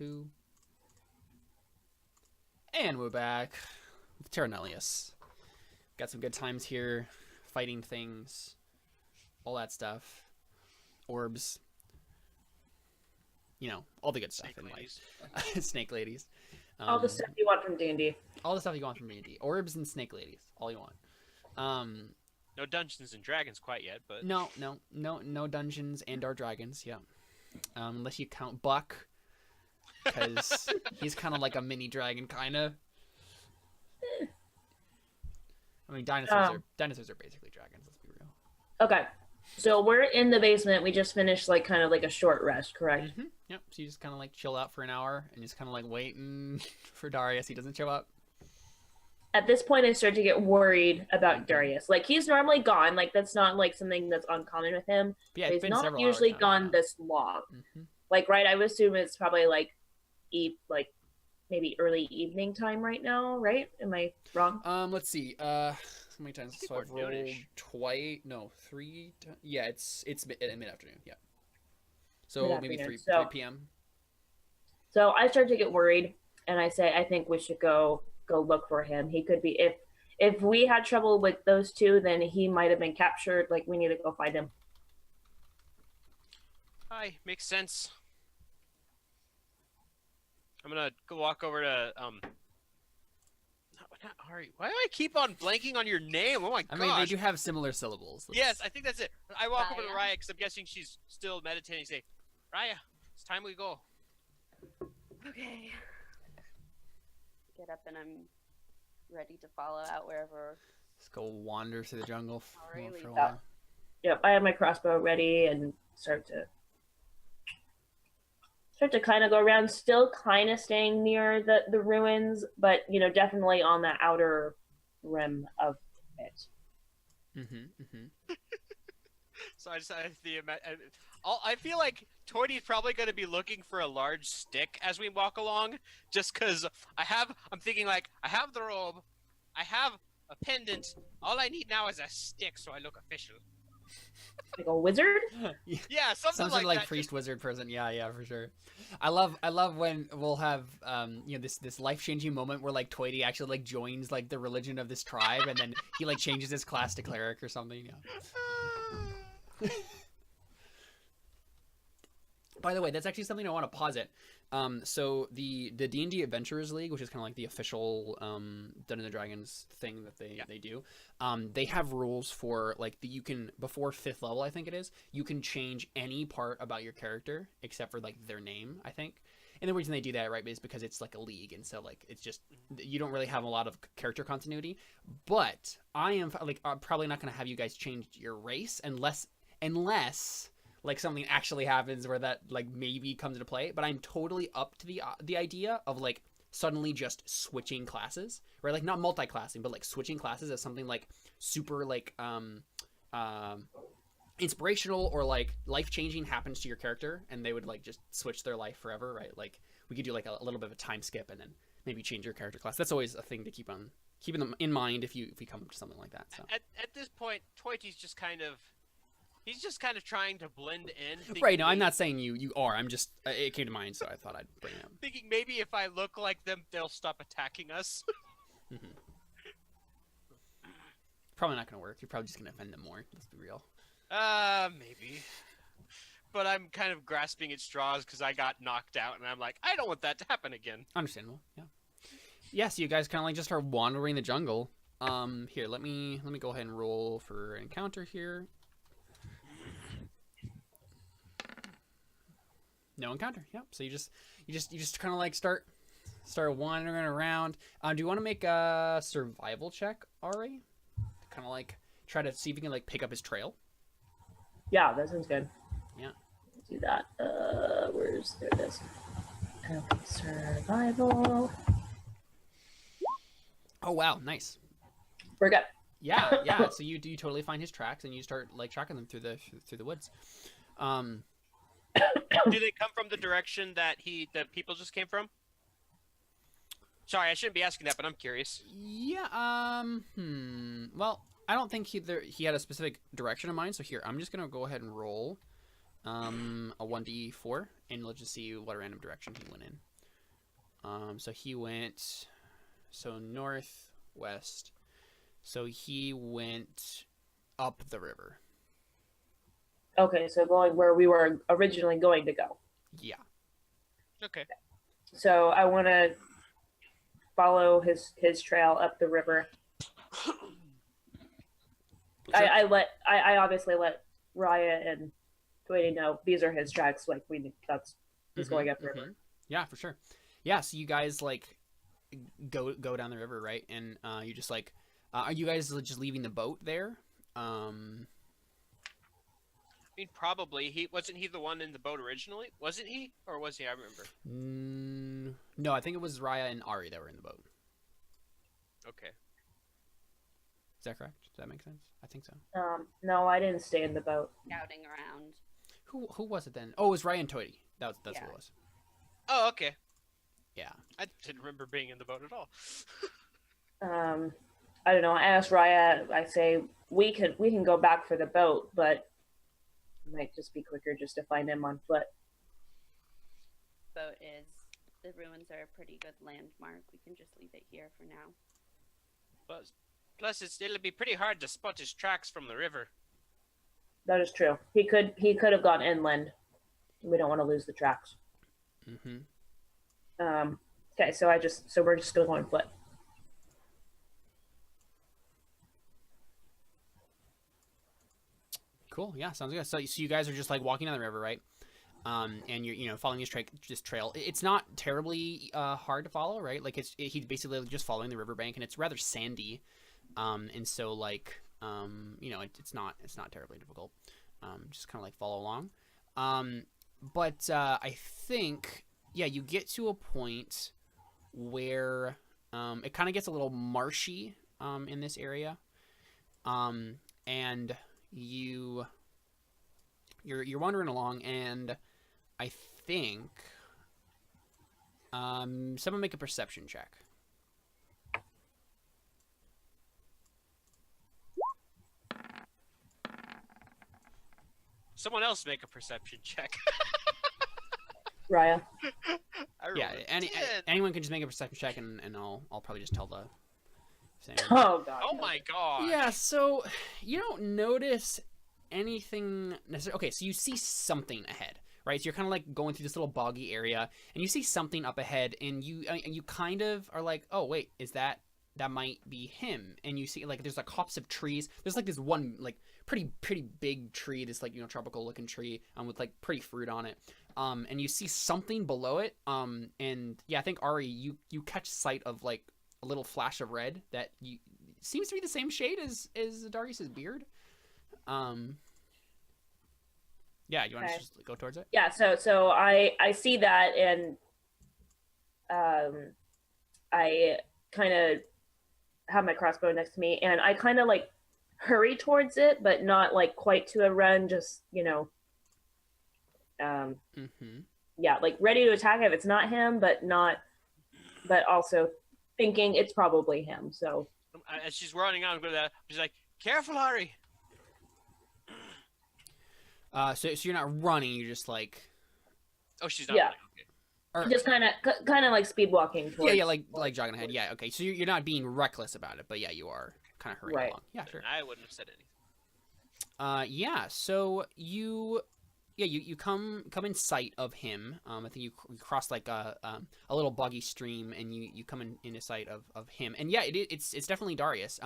2. And we're back with Terra Nullius. Got some good times here, fighting things, all that stuff. Orbs. You know, all the good stuff in life. Snake ladies. All the stuff you want from D&D. All the stuff you want from D&D. Orbs and snake ladies. All you want. No Dungeons and Dragons quite yet, but no Dungeons and or Dragons. Yeah, unless you count Buck, because he's kind of like a mini dragon, kind of. I mean, dinosaurs are basically dragons. Let's be real. Okay, so we're in the basement. We just finished like kind of like a short rest, correct? Mm-hmm. Yep. So you just kind of like chill out for an hour and just kind of like waiting for Darius. He doesn't show up. At this point, I start to get worried about Darius. Like, he's normally gone. Like, that's not, like, something that's uncommon with him. Yeah, he's not usually gone this long. Mm-hmm. Like, right, I would assume it's probably, like, maybe early evening time right now, right? Am I wrong? Let's see. How many times? So I've rolled twice. No, 3. Yeah, it's mid-afternoon. Yeah. So maybe 3 p.m. So I start to get worried, and I say, I think we should go look for him. He could be, if we had trouble with those two, then he might have been captured. Like, we need to go find him. Hi, makes sense. I'm gonna go walk over to not Ari. Why do I keep on blanking on your name? Oh my gosh. I mean, they do have similar syllables. Yes, I think that's it. I walk over to Raya because I'm guessing she's still meditating. Say, Raya, it's time we go. Okay. Get up and I'm ready to follow out wherever. Just go wander through the jungle for a while. Yep, I have my crossbow ready and start to kind of go around, still kind of staying near the ruins, but you know, definitely on the outer rim of it. So I decided I feel like Toidy's probably going to be looking for a large stick as we walk along, just because I'm thinking like, I have the robe, I have a pendant, all I need now is a stick so I look official. Like a wizard? Yeah, something like that. Priest wizard person. Yeah, for sure. I love when we'll have this life-changing moment where like Toity actually like joins like the religion of this tribe, and then he like changes his class to cleric or something. Yeah. By the way, that's actually something I want to posit. So the D&D Adventurers League, which is kind of like the official Dungeons and Dragons thing that they do, they have rules for like you can, before 5th level, I think it is, you can change any part about your character except for like their name, I think. And the reason they do that, right, is because it's like a league, and so like it's just, you don't really have a lot of character continuity. But I'm probably not going to have you guys change your race unless like something actually happens where that like maybe comes into play. But I'm totally up to the idea of like suddenly just switching classes, right? Like not multi-classing, but like switching classes as something like super like inspirational or like life-changing happens to your character, and they would like just switch their life forever, right? Like we could do like a little bit of a time skip and then maybe change your character class. That's always a thing to keeping them in mind if we come to something like that. So at this point, Toity's just kind of. He's just kind of trying to blend in. Right, no, I'm not saying you are. I'm just, it came to mind, so I thought I'd bring it up. Thinking maybe if I look like them, they'll stop attacking us. Probably not going to work. You're probably just going to offend them more. Let's be real. Maybe. But I'm kind of grasping at straws because I got knocked out, and I'm like, I don't want that to happen again. Understandable, yeah. Yeah, so you guys kind of like just start wandering the jungle. Here, let me go ahead and roll for an encounter here. No encounter. Yep. So you just kind of like start wandering around. Do you want to make a survival check, Ari? Kind of like try to see if you can like pick up his trail. Yeah, that sounds good. Yeah. Let's do that. There it is. Okay, survival. Oh wow, nice. We're good. Yeah. So you totally find his tracks and you start like tracking them through the woods. Do they come from the direction that the people just came from? Sorry, I shouldn't be asking that, but I'm curious. Yeah. Well, I don't think he had a specific direction in mind. So here, I'm just gonna go ahead and roll a 1d4, and let's just see what random direction he went in. So he went northwest. So he went up the river. Okay, so going where we were originally going to go. Yeah. Okay. So I want to follow his trail up the river. Sure. I obviously let Raya and Tweety know these are his tracks. Like he's going up the river. Yeah, for sure. Yeah, so you guys like go down the river, right? And you just like are you guys just leaving the boat there? I mean, probably. Wasn't he the one in the boat originally? Wasn't he? Or was he? I remember. No, I think it was Raya and Ari that were in the boat. Okay. Is that correct? Does that make sense? I think so. No, I didn't stay in the boat. Scouting around. Who was it then? Oh, it was Raya and Toity. That's what it was. Oh, okay. Yeah. I didn't remember being in the boat at all. I don't know. I asked Raya. I say we can go back for the boat, but it might just be quicker just to find him on foot. Boat is the ruins are a pretty good landmark. We can just leave it here for now. Plus, it'll be pretty hard to spot his tracks from the river. That is true. He could have gone inland. We don't want to lose the tracks. Okay, so we're just going on foot. Cool. Yeah, sounds good. So you guys are just like walking down the river, right? And you're following this trail. It's not terribly hard to follow, right? Like he's basically just following the riverbank, and it's rather sandy, and so like it's not terribly difficult. Just kind of like follow along. But I think you get to a point where it kind of gets a little marshy in this area, and you're wandering along, and I think someone make a perception check. Someone else make a perception check. Raya. Anyone can just make a perception check, and I'll probably just tell the same. Oh god. Oh my god. Yeah, so you don't notice anything necessarily. Okay, so you see something ahead, right? So you're kind of like going through this little boggy area, and you see something up ahead, and you kind of are like, oh wait, is that might be him? And you see like there's a copse of trees. There's like this one like pretty big tree, this like tropical looking tree with like pretty fruit on it. And you see something below it. And yeah, I think Ari, you catch sight of like a little flash of red that seems to be the same shade as Darius's beard. Yeah, you want to just go towards it? Yeah, so I see that, and I kind of have my crossbow next to me, and I kind of like hurry towards it, but not like quite to a run, just yeah, like ready to attack if it's not him, but also thinking it's probably him. So as she's running out, she's like, "Careful, Ari." So you're not running, you're just like... Oh, she's not running. Okay. Just kind of like speed walking towards... Yeah, like jogging ahead. Yeah, okay. So you're not being reckless about it, but yeah, you are kind of hurrying along. Yeah, sure. I wouldn't have said anything. Yeah, so you come in sight of him. I think you cross like a little boggy stream, and you come into sight of him. And yeah, it's definitely Darius.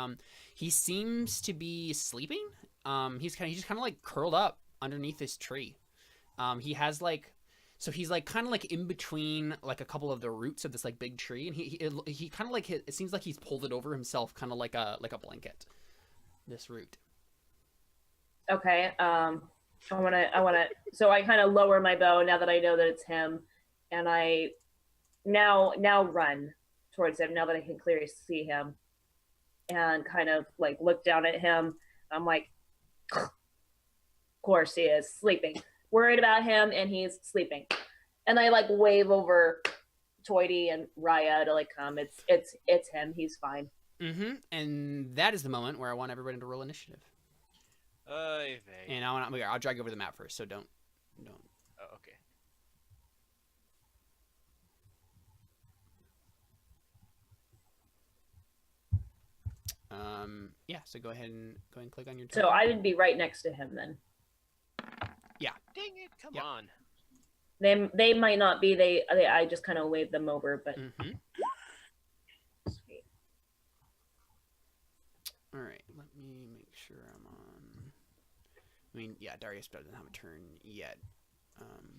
He seems to be sleeping. He's just kind of like curled up underneath this tree. He has like, so he's like kind of like in between like a couple of the roots of this like big tree, and he kind of like it seems like he's pulled it over himself, kind of like a blanket. This root. Okay. I wanna. So I kind of lower my bow now that I know that it's him, and I now run towards him now that I can clearly see him, and kind of like look down at him. I'm like, of course he is sleeping. Worried about him, and he's sleeping. And I like wave over Toity and Raya to like come. It's him. He's fine. And that is the moment where I want everybody to roll initiative. And I'll drag over the map first, so don't. Oh, okay. Yeah. So go ahead and click on your. So token. I would be right next to him then. Yeah. Dang it! Come Yep. on. They might not be. I just kind of waved them over, but. Mm-hmm. Sweet. All right. Let me make sure I'm on. I mean, yeah, Darius doesn't have a turn yet.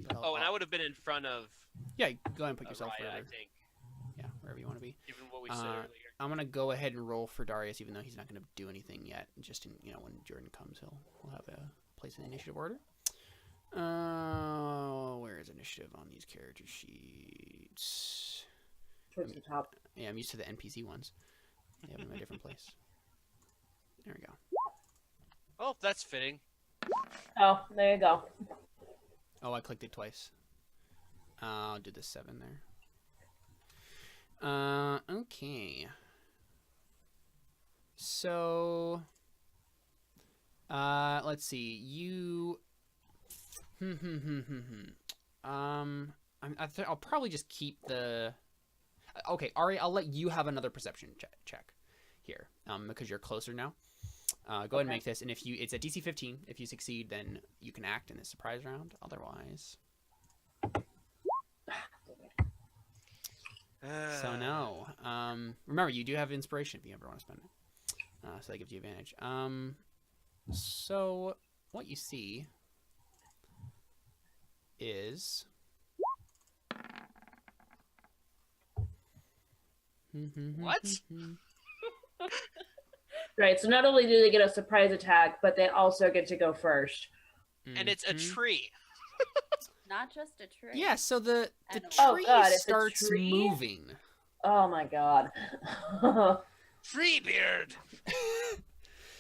But Oh, and I would have been in front of Yeah, go ahead and put yourself Raya, wherever. I think, Yeah, wherever you want to be. given what we said earlier. I'm gonna go ahead and roll for Darius, even though he's not gonna do anything yet. Just in, when Jordan comes, he'll have a place in the initiative order. Where is initiative on these character sheets? Towards the top. Yeah, I'm used to the NPC ones. They have them in a different place. There we go. Oh, that's fitting. Oh, there you go. Oh, I clicked it twice. I'll do the 7 there. Okay. So, let's see. You. I'll probably just keep the. Okay, Ari, I'll let you have another perception check here, because you're closer now. Go ahead and make this, and if it's a DC 15. If you succeed, then you can act in this surprise round. Otherwise. So no. Remember, you do have inspiration if you ever want to spend it. So that gives you advantage. So what you see is What? Right. So not only do they get a surprise attack, but they also get to go first. And it's a tree. Not just a tree. Yeah, so the And tree Oh, God, it's a starts tree? moving. Oh my god. Treebeard.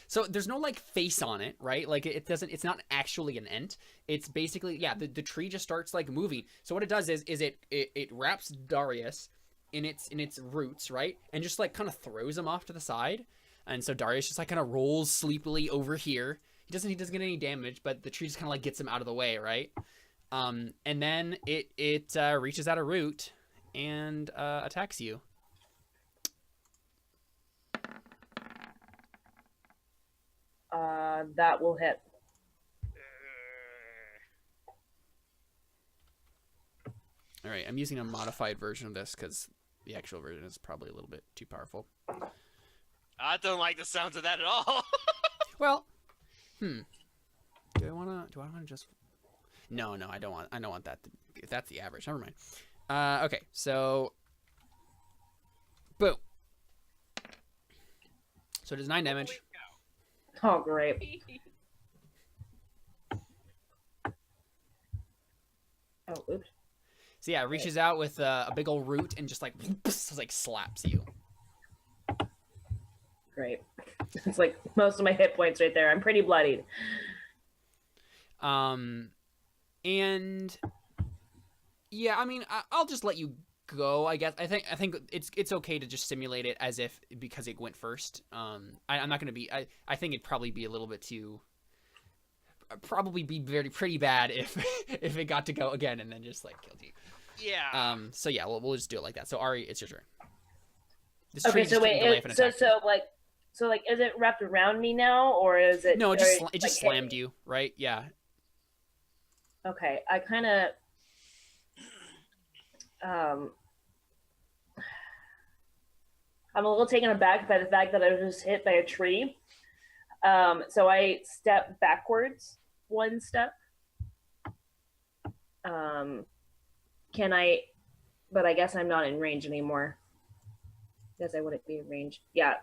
So there's no like face on it, right? Like it's not actually an ent. It's basically, yeah, the tree just starts like moving. So what it does is it wraps Darius in its roots, right? And just like kind of throws him off to the side. And so Darius just like kind of rolls sleepily over here. He doesn't get any damage, but the tree just kind of like gets him out of the way, right? And then it reaches out a root and attacks you. That will hit. All right, I'm using a modified version of this because the actual version is probably a little bit too powerful. I don't like the sounds of that at all. Well, do I want to just? No, I don't want that. If that's the average, never mind. Okay, so, boom. So it does 9 damage. Oh, great. Oh, oops. So yeah, it reaches out with a big old root and just like slaps you. Great. It's like most of my hit points right there. I'm pretty bloodied. And yeah, I mean, I'll just let you go. I guess I think it's okay to just simulate it as if because it went first. I'm not gonna be. I think it'd probably be a little bit too. Probably be pretty bad if if it got to go again and then just like killed you. Yeah. So yeah, we'll just do it like that. So Ari, it's your turn. This Okay, tree so just wait, didn't delay an attack. so is it wrapped around me now, or is it? No, it just like, slammed you, right? Yeah. Okay, I kind of. I'm a little taken aback by the fact that I was just hit by a tree. So I step backwards 1 step. Can I? But I guess I'm not in range anymore. Guess I wouldn't be in range. Yeah,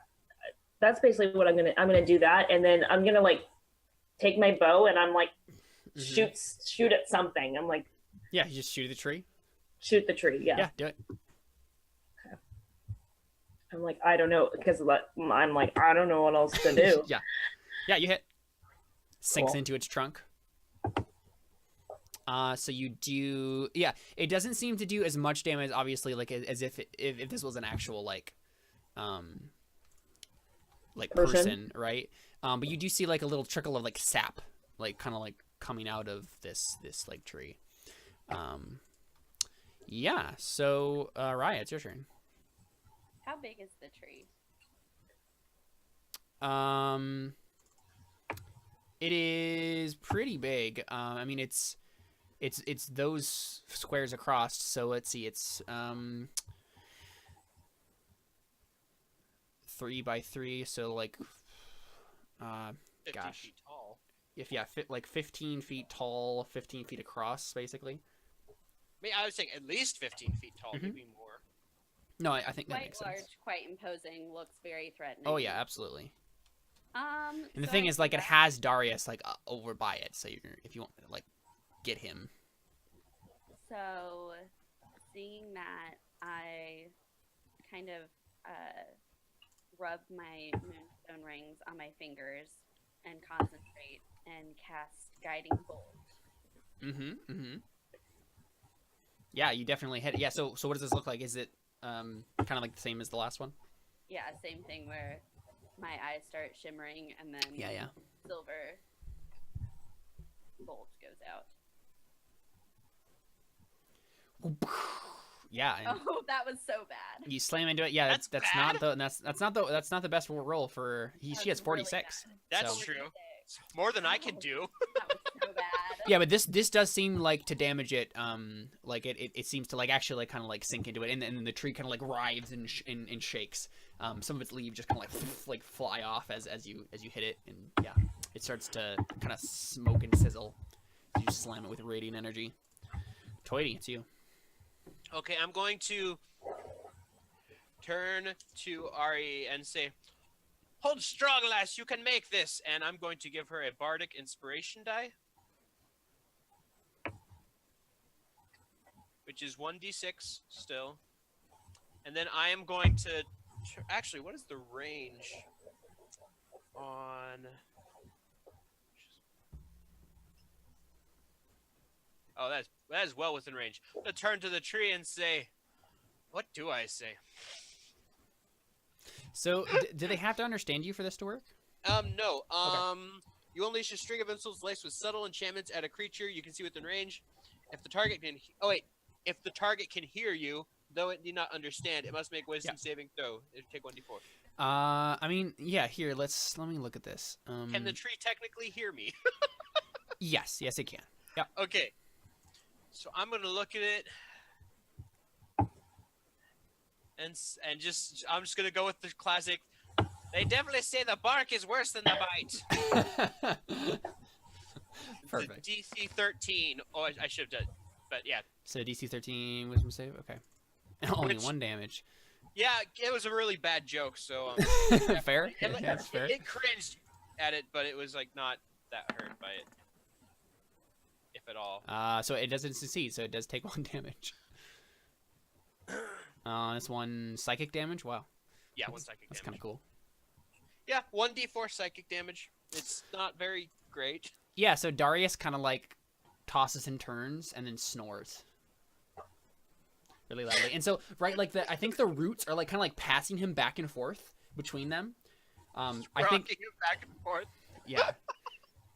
that's basically what I'm gonna do that, and then I'm gonna like take my bow and I'm like shoot at something. I'm like, yeah, you just shoot the tree. Shoot the tree. Yeah. Yeah, do it. Okay. I'm like, I don't know, because I'm like, I don't know what else to do. Yeah, you hit. Sinks Cool. into its trunk. So you do, yeah. It doesn't seem to do as much damage, obviously, like as if this was an actual like person, right? But you do see like a little trickle of like sap, like kind of like coming out of this like tree. Yeah. So Raya, it's your turn. How big is the tree? It is pretty big. I mean, it's those squares across. So let's see. It's 3 by 3. So like, 50 gosh, feet tall. like 15 feet tall, 15 feet across, basically. I was saying at least 15 feet tall, maybe more. No, I think that Quite makes large, sense. quite imposing, looks very threatening. Oh yeah, absolutely. And the So thing I is, like, think it has Darius like over by it, so if you want to like get him. So, seeing that, I kind of rub my moonstone rings on my fingers and concentrate and cast Guiding Bolt. Yeah, you definitely hit it. Yeah, so what does this look like? Is it kind of like the same as the last one? Yeah, same thing where my eyes start shimmering and then Yeah. silver bolt goes out. Yeah. And Oh, that was so bad. you slam into it. Yeah, That's that's bad? not the best roll for. She has 46. That's so. true. It's more than I can do. That was so bad. Yeah, but this does seem like to damage it. Like it seems to like actually like kind of like sink into it, and then the tree kind of like writhes and shakes. Some of its leaves just kind of like fly off as you hit it, and yeah, it starts to kind of smoke and sizzle as you slam it with radiant energy. Toity, it's you. Okay, I'm going to turn to Ari and say, "Hold strong, lass, you can make this." And I'm going to give her a bardic inspiration die, which is 1d6 still. And then I am going to actually, what is the range on? Oh, that is well within range. I'm gonna turn to the tree and say, "What do I say?" So, do they have to understand you for this to work? No. Okay. You unleash a string of insults laced with subtle enchantments at a creature you can see within range. If the target can hear you, though it need not understand, it must make wisdom saving throw. It take 1d4. I mean, yeah. Here, let me look at this. Can the tree technically hear me? Yes, it can. Yep. Okay. So I'm gonna look at it, and I'm just gonna go with the classic. They definitely say the bark is worse than the bite. Perfect. DC 13. Oh, I should have done, but yeah. So DC 13 wisdom save. Okay. Only 1 damage. Yeah, it was a really bad joke. So Fair. Yeah, that's fair. It cringed at it, but it was like not that hurt by it, if at all. So it doesn't succeed. So it does take 1 damage. That's 1 psychic damage. Wow. Yeah, 1 psychic damage. That's kind of cool. Yeah, 1d4 psychic damage. It's not very great. Yeah. So Darius kind of like tosses and turns and then snores really loudly. And so like I think the roots are like kind of like passing him back and forth between them. I think Rocking him back and forth. Yeah.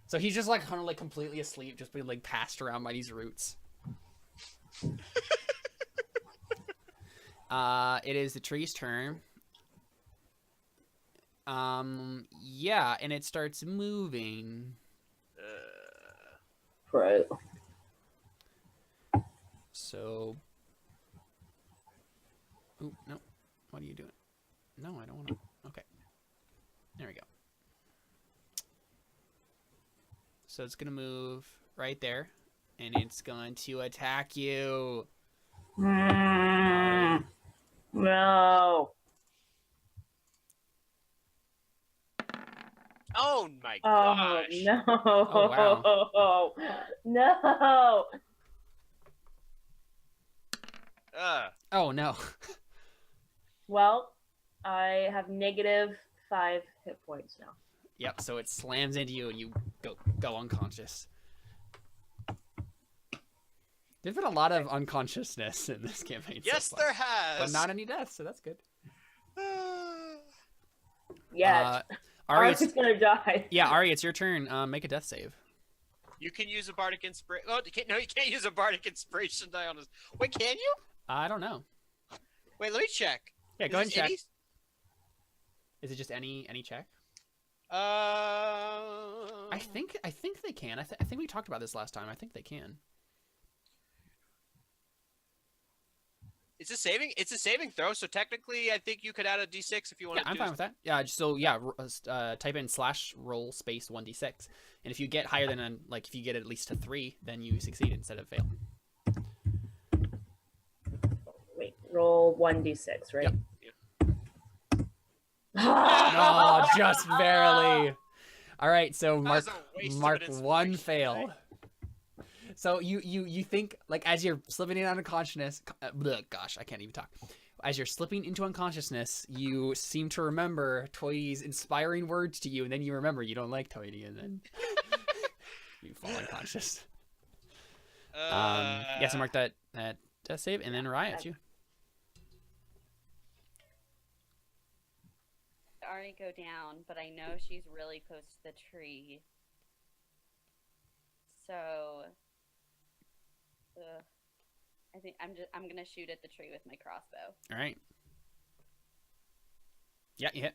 So he's just like kind of like completely asleep, just being like passed around by these roots. It is the tree's turn. Yeah, and it starts moving. Right. So. Ooh, no. What are you doing? No, I don't want to. Okay. There we go. So it's gonna move right there, and it's going to attack you. No. Oh my Oh gosh. no. Oh, No. Oh no. Well, I have -5 hit points now. Yep. So it slams into you, and you go unconscious. There's been a lot of unconsciousness in this campaign. Yes, so far, there has. but not any deaths, so that's good. Yeah. Ari, Ari's gonna die. yeah, Ari, it's your turn. Make a death save. You can use a bardic inspiration. Oh, no, you can't use a bardic inspiration die on this. Wait, can you? I don't know. Wait, let me check. Yeah, Is go ahead and this check. any- Is it just any check? I think they can. I think we talked about this last time. I think they can. It's a saving throw, so technically I think you could add a d6 if you want Yeah, to I'm do fine with that. Yeah, so yeah, type in /roll space 1d6, and if you get higher than if you get at least to 3, then you succeed instead of fail. Wait, roll 1d6, right? Yep. No, just barely. All right, so mark one fail. So you think, like, as you're slipping into unconsciousness, gosh, I can't even talk. As you're slipping into unconsciousness, you seem to remember Toidy's inspiring words to you, and then you remember you don't like Toidy, and then you fall unconscious. Yeah, so mark that save, and then Raya, it's you. Ari go down, but I know she's really close to the tree. So I think I'm gonna shoot at the tree with my crossbow. All right. Yeah, you hit.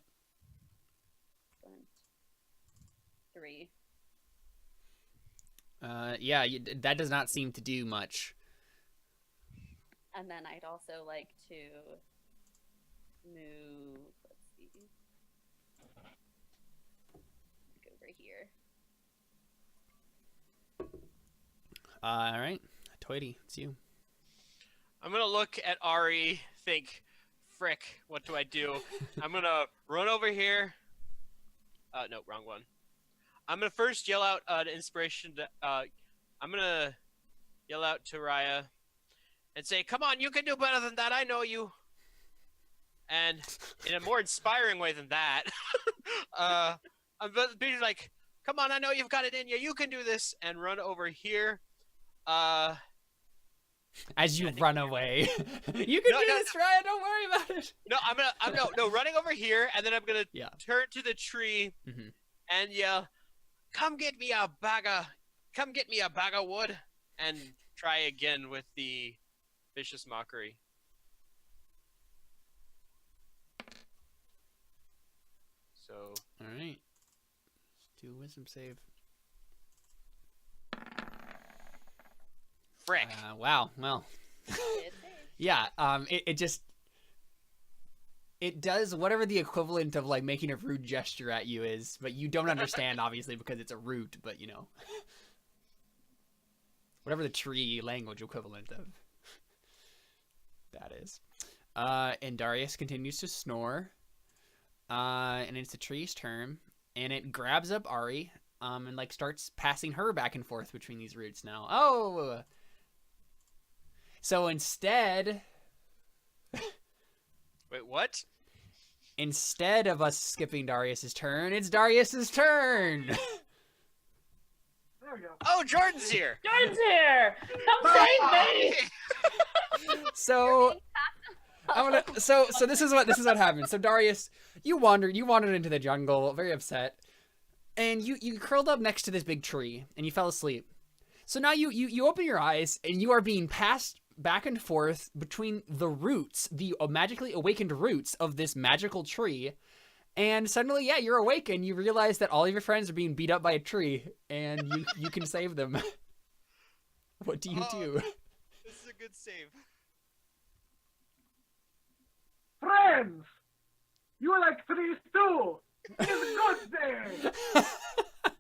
3. Yeah, that does not seem to do much. And then I'd also like to move. Let's see. Over here. All right, Toity, it's you. I'm gonna look at Ari, think, frick, what do I do? I'm gonna run over here. No, wrong one. I'm gonna first yell out an inspiration. I'm gonna yell out to Raya and say, "Come on, you can do better than that. I know you." And in a more inspiring way than that, I'm gonna be like, "Come on, I know you've got it in you. You can do this." And run over here. As you run away, you can do this, Ryan. Don't worry about it. No, I'm running over here, and then I'm gonna turn to the tree and yell, "Come get me a bag of wood," and try again with the vicious mockery. So. All right. Let's do a wisdom save. Frick. Wow. Well. Yeah. It does whatever the equivalent of like making a rude gesture at you is, but you don't understand obviously because it's a root. But you know, whatever the tree language equivalent of that is. And Darius continues to snore. And it's the tree's turn, and it grabs up Ari, and like starts passing her back and forth between these roots now. Oh. So instead... Wait, what? Instead of us skipping Darius's turn, it's Darius's turn! There we go. Oh, Jordan's here! Jordan's here! Come save me! So... So this is what happened. So Darius, you wandered into the jungle, very upset, and you curled up next to this big tree, and you fell asleep. So now you open your eyes, and you are being passed back and forth between the roots, the magically awakened roots of this magical tree, and suddenly, yeah, you're awake, and you realize that all of your friends are being beat up by a tree, and you can save them. What do you do? This is a good save. Friends! You like trees too! It's good there!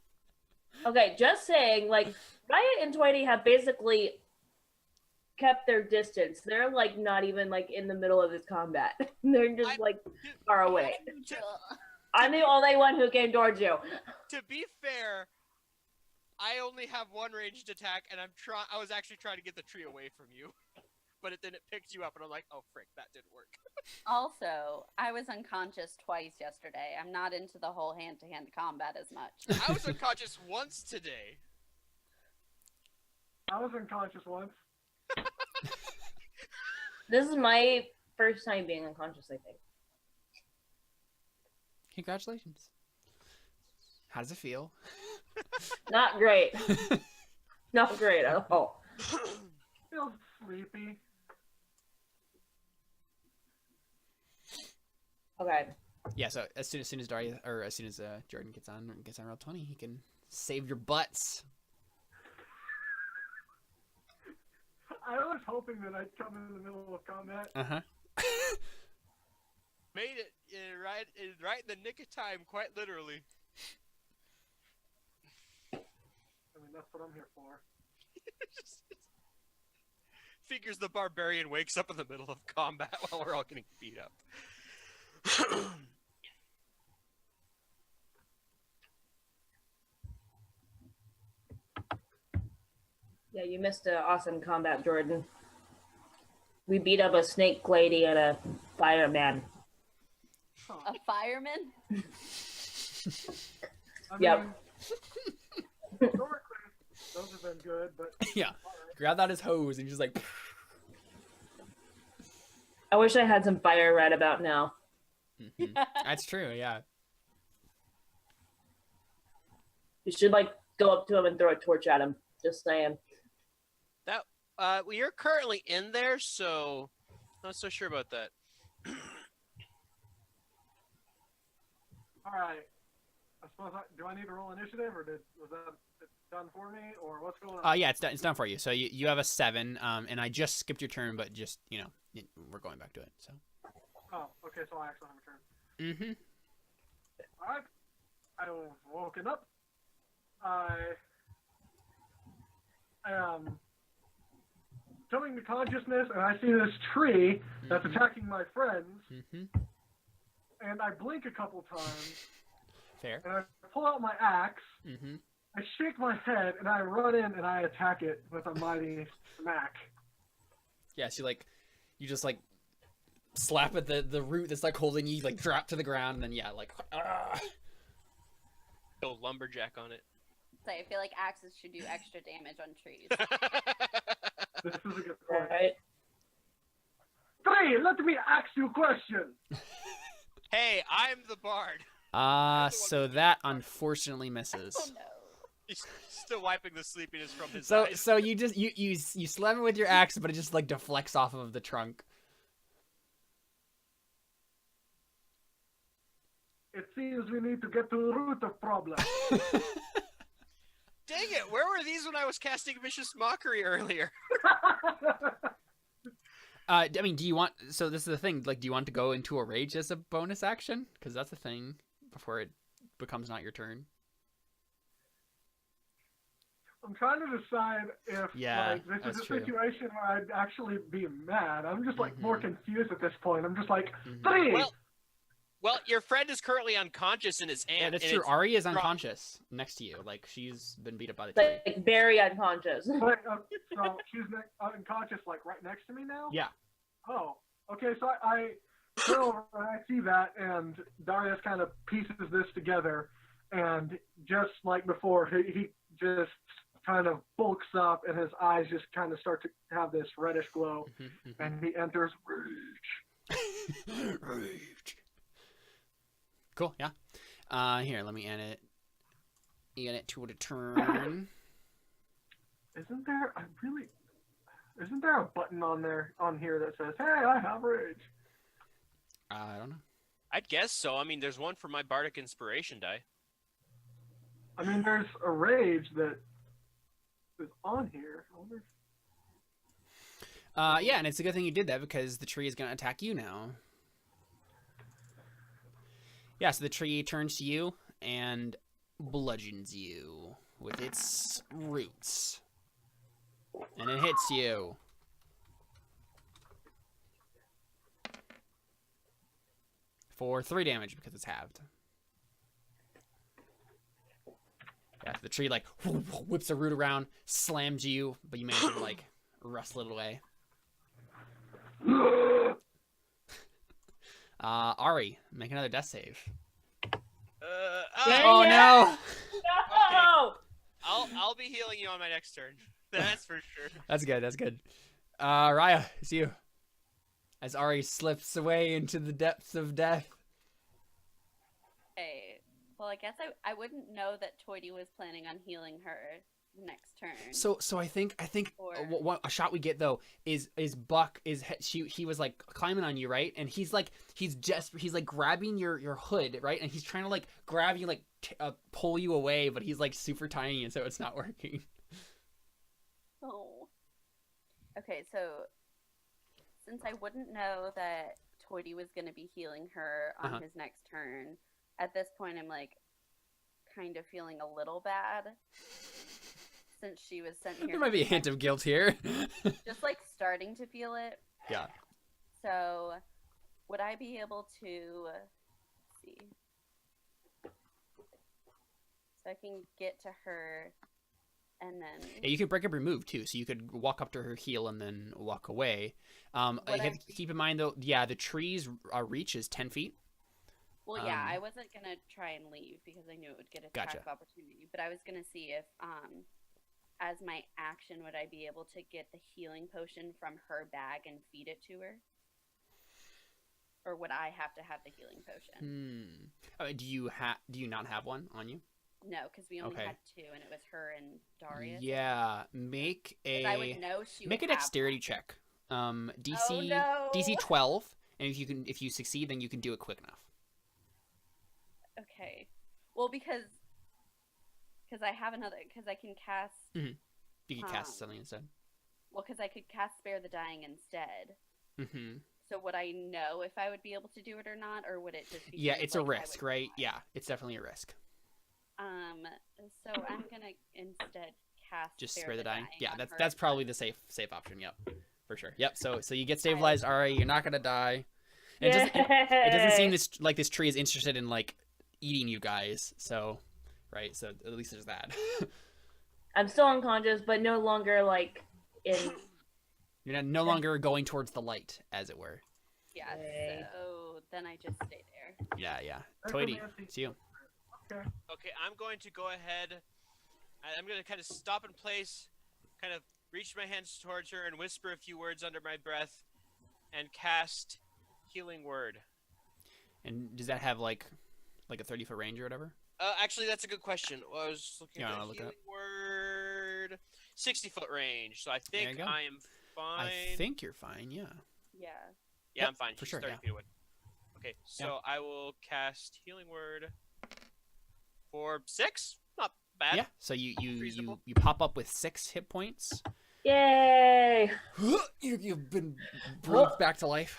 Okay, just saying, like, Riot and Toity have basically kept their distance. They're, like, not even, like, in the middle of this combat. They're just, like, far away. I'm the only one who came towards you. To be fair, I only have one ranged attack, and I was actually trying to get the tree away from you. But then it picked you up, and I'm like, oh, frick, that didn't work. Also, I was unconscious twice yesterday. I'm not into the whole hand-to-hand combat as much. I was unconscious once today. I was unconscious once. This is my first time being unconscious, I think. Congratulations. How does it feel? Not great. Not great at all. Feels sleepy. Okay. Yeah, so as soon as Darius, or as soon as Jordan gets on roll 20, he can save your butts. I was hoping that I'd come in the middle of combat. Uh-huh. Made it right in the nick of time, quite literally. I mean, that's what I'm here for. Figures the barbarian wakes up in the middle of combat while we're all getting beat up. Yeah, you missed an awesome combat, Jordan. We beat up a snake lady and a fireman. A fireman? I Yep. mean, historically, those have been good, but Yeah. Grabbed out his hose and just like. I wish I had some fire right about now. That's true. Yeah. You should like go up to him and throw a torch at him. Just saying. Well, you're currently in there, so not so sure about that. all right. I suppose do I need to roll initiative, or was that done for me, or what's going on? Yeah, it's done. It's done for you. So you have a 7. And I just skipped your turn, but just we're going back to it. So. Oh, okay. So I actually have a turn. Mm-hmm. All right. I was woken up. I am coming to consciousness, and I see this tree that's attacking my friends, Mm-hmm. and I blink a couple times, Fair. and I pull out my axe, Mm-hmm. I shake my head, and I run in and I attack it with a mighty smack. Yeah, so you just like slap at the root that's like holding you, like drop to the ground, and then Go lumberjack on it. So I feel like axes should do extra damage on trees. This is a good All point. right. Three, let me ask you a question. Hey, I'm the bard. So that unfortunately misses. Oh no. He's still wiping the sleepiness from his So eyes. so you just you slam it with your axe, but it just like deflects off of the trunk. It seems we need to get to the root of problem. Dang it, where were these when I was casting Vicious Mockery earlier? I mean, do you want? So this is the thing. Like, do you want to go into a rage as a bonus action? Because that's a thing before it becomes not your turn. I'm trying to decide if Yeah, this that's is a true. situation where I'd actually be mad. I'm just like more Mhm. confused at this point. I'm just like, Mhm. three! Well, your friend is currently unconscious in his Yeah, amp. that's and true. it's- Ari is unconscious next to you. Like she's been beat up by the tree. Like very unconscious. But, so she's unconscious, like right next to me now? Yeah. Oh, okay. So I turn over and I see that, and Darius kind of pieces this together, and just like before, he just kind of bulks up, and his eyes just kind of start to have this reddish glow, and he enters rage. Rage. Cool. Yeah. Here, let me add it. Add it to a turn. Isn't there a button on here that says, "Hey, I have rage"? I don't know. I'd guess so. I mean, there's one for my Bardic Inspiration die. I mean, there's a rage that is on here. I wonder if... Yeah, and it's a good thing you did that because the tree is going to attack you now. Yeah, so the tree turns to you and bludgeons you with its roots. And it hits you. For 3 damage because it's halved. Yeah, the tree like whips a root around, slams you, but you manage to like wrestle it away. Ari, make another death save. Dang Oh it! no! No! I'll be healing you on my next turn. That's for sure. That's good. That's good. Raya, it's you. As Ari slips away into the depths of death. Okay. Well, I guess I wouldn't know that Toity was planning on healing her. next turn. So I think Or- what a shot we get though is Buck he was like climbing on you, right? And he's like grabbing your hood, right? And he's trying to like grab you, like pull you away, but he's like super tiny, and so it's not working. Oh. Okay, so since I wouldn't know that Toity was going to be healing her on his next turn, at this point I'm like kind of feeling a little bad since she was sent here. There might be a hint of guilt here. Just like starting to feel it. Yeah. So would I be able to let's see? So I can get to her and then Yeah, you could break up your move too, so you could walk up to her heel and then walk away. You have to keep in mind though, yeah, the tree's reach is 10 feet. Well, yeah, I wasn't gonna try and leave because I knew it would get attack of opportunity. But I was gonna see if, as my action, would I be able to get the healing potion from her bag and feed it to her, or would I have to have the healing potion? Do you not have one on you? No, because we only had 2, and it was her and Darius. Yeah, make I would know she make would a have dexterity one. check. DC Oh, no. DC 12, and if you succeed, then you can do it quick enough. Okay. Well, because I have another, because I can cast. You can cast something instead. Well, because I could cast Spare the Dying instead. Mm-hmm. So would I know if I would be able to do it or not, or would it just be? Yeah, kind of it's a like risk, right? Yeah, it's definitely a risk. So I'm gonna instead cast Just Spare spare the dying. Yeah, on her. that's probably the safe option. Yep, for sure. Yep. So you get stabilized. All right, you're not gonna die. And it doesn't seem like this tree is interested in like eating you guys. So, right. So at least there's that. I'm still unconscious, but no longer like in. You're no longer going towards the light, as it were. Yeah. Okay. So then I just stay there. Yeah. Toity, it's you. Okay, I'm going to go ahead. I'm going to kind of stop in place, kind of reach my hands towards her and whisper a few words under my breath, and cast Healing Word. And does that have like a 30-foot range or whatever? Actually, that's a good question. I was looking at look it Healing up. Word. 60-foot range, so I think go. I am fine. I think you're fine. Yeah. Yeah. Yeah, Yep, I'm fine. for She's sure, 30 yeah. feet away. Okay, so I will cast Healing Word for 6. Not bad. Yeah. So you Reasonable. pop up with 6 hit points. Yay! You've been breathed back to life.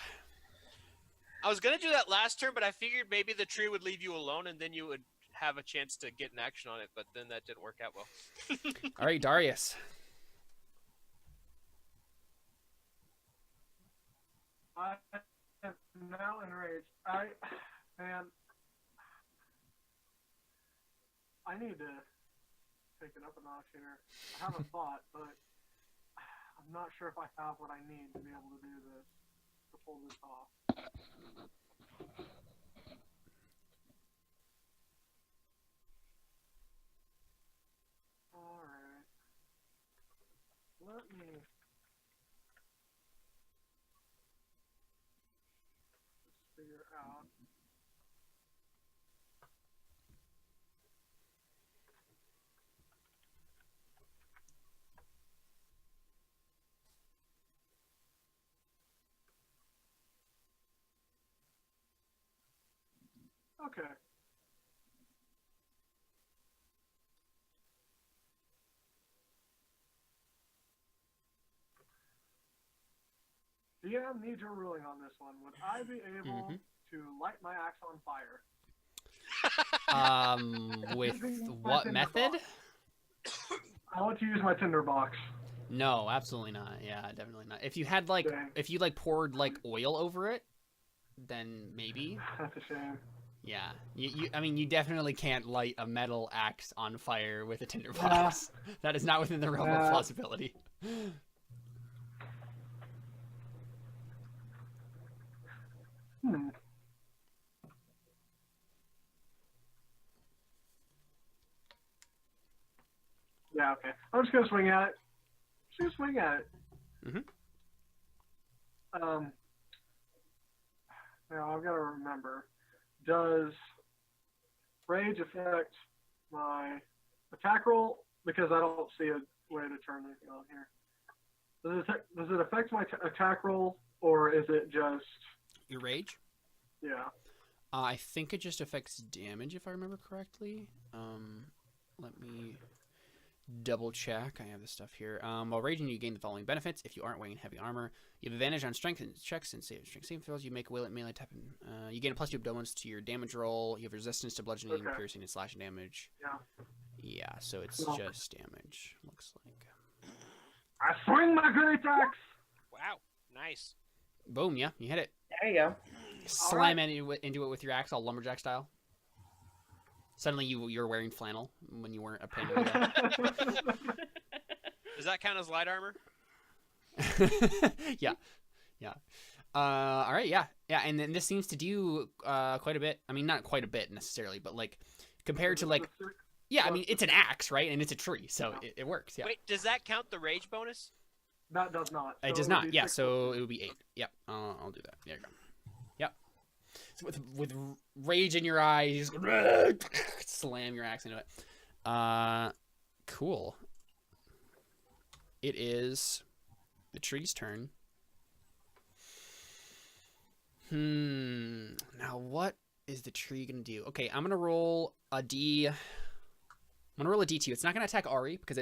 I was gonna do that last turn, but I figured maybe the tree would leave you alone, and then you would have a chance to get an action on it. But then that didn't work out well. All right, Darius. I am now enraged. Man, I need to take it up a notch here. I have a thought, but I'm not sure if I have what I need to be able to do this, to pull this off. Alright. Let me just figure out. Okay. DM needs your ruling on this one. Would I be able to light my axe on fire? With Using my what tinder method? box. I want to use my tinder box. No, absolutely not. Yeah, definitely not. If you had like, Dang. if you like poured like oil over it, then maybe. That's a shame. Yeah. I mean, you definitely can't light a metal axe on fire with a tinderbox. That is not within the realm of possibility. Yeah, okay. I'm just gonna swing at it. Just gonna swing at it. Now I've got to remember. Does rage affect my attack roll because I don't see a way to turn anything on here. Does it affect my attack roll, or is it just your rage? Yeah. I think it just affects damage, if I remember correctly. Let me double check. I have this stuff here. While raging, you gain the following benefits. If you aren't wearing heavy armor, you have advantage on strength checks and strength saving throws. You make a melee tapping. You gain a +2 bonus to your damage roll. You have resistance to bludgeoning, piercing, and slashing damage. Yeah. Yeah, so it's just damage, looks like. I swing my great axe! Wow, nice. Boom, yeah, you hit it. There you go. Slam into it with your axe, all lumberjack style. Suddenly you're wearing flannel when you weren't a pain in the Does that count as light armor? Yeah. All right, yeah, and then this seems to do quite a bit. I mean, not quite a bit necessarily, but like compared to like, yeah, I mean it's an axe, right, and it's a tree, so it works. Yeah. Wait, does that count the rage bonus? That does not. It does not. Yeah, so it would be 8. Yep, I'll do that. There you go. Yep. So with rage in your eyes, you just go, slam your axe into it. Cool. It is the tree's turn. Now what is the tree gonna do? Okay, I'm gonna roll a D. I'm gonna roll a D2. It's not gonna attack Ari because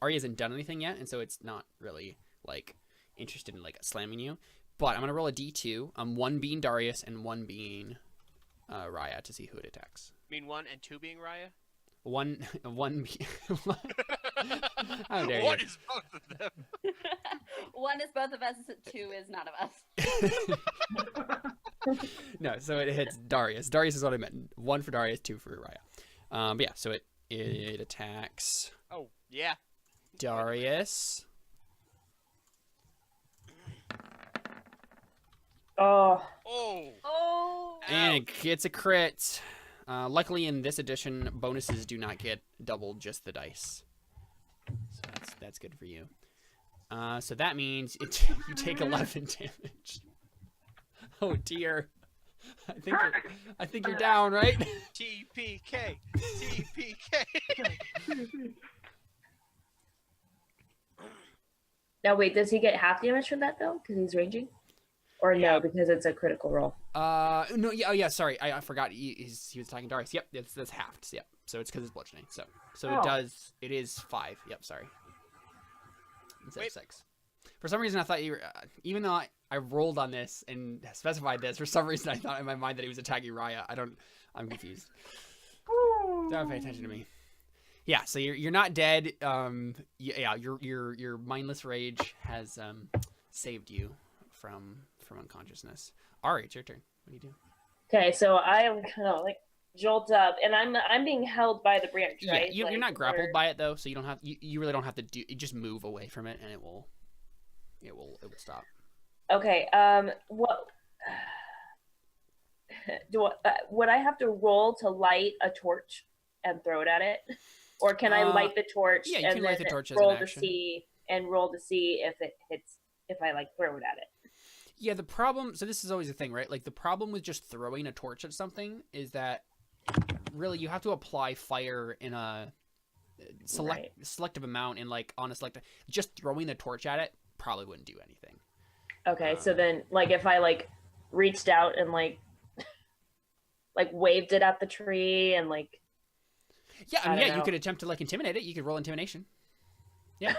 Ari hasn't done anything yet, and so it's not really like interested in like slamming you. But I'm gonna roll a D2. 1 being Darius and 1 being Raya to see who it attacks. You mean 1 and 2 being Raya? One. How dare One you? is both of them. 1 is both of us. 2 is none of us. No, so it hits Darius. Darius is what I meant. 1 for Darius, 2 for Raya. But yeah, so it attacks. Oh yeah. Darius. Oh. And it gets a crit. Luckily, in this edition, bonuses do not get doubled, just the dice. So that's good for you. So that means you take 11 damage. Oh dear. I think you're down, right? TPK. TPK. Now wait, does he get half damage from that though? Because he's ranging, or no? Because it's a critical roll. No, yeah, oh yeah, sorry, I forgot. He was attacking Darius. Yep, that's halved. Yep, so it's because it's bludgeoning. So it is 5. Yep, sorry. Instead of 6. For some reason, I thought you were, even though I rolled on this and specified this, for some reason I thought in my mind that he was attacking Raya. I'm confused. Don't pay attention to me. Yeah, so you're not dead. Yeah, your mindless rage has saved you from unconsciousness. Ari, it's your turn. What do you do? Okay, so I am kind of like jolt up, and I'm being held by the branch, right? Yeah, you're not grappled by it though, so you don't have you really don't have to do. You just move away from it, and it will stop. Okay. What would I have to roll to light a torch and throw it at it, or can I light the torch and then light the torch roll as an to action. roll to see if it hits, if I like throw it at it? Yeah, the problem. So this is always the thing, right? Like the problem with just throwing a torch at something is that really you have to apply fire in a selective amount, and like on a selective. Just throwing the torch at it probably wouldn't do anything. Okay, so then like if I like reached out and like waved it at the tree and like. Yeah, I mean, you could attempt to like intimidate it. You could roll intimidation. Yeah,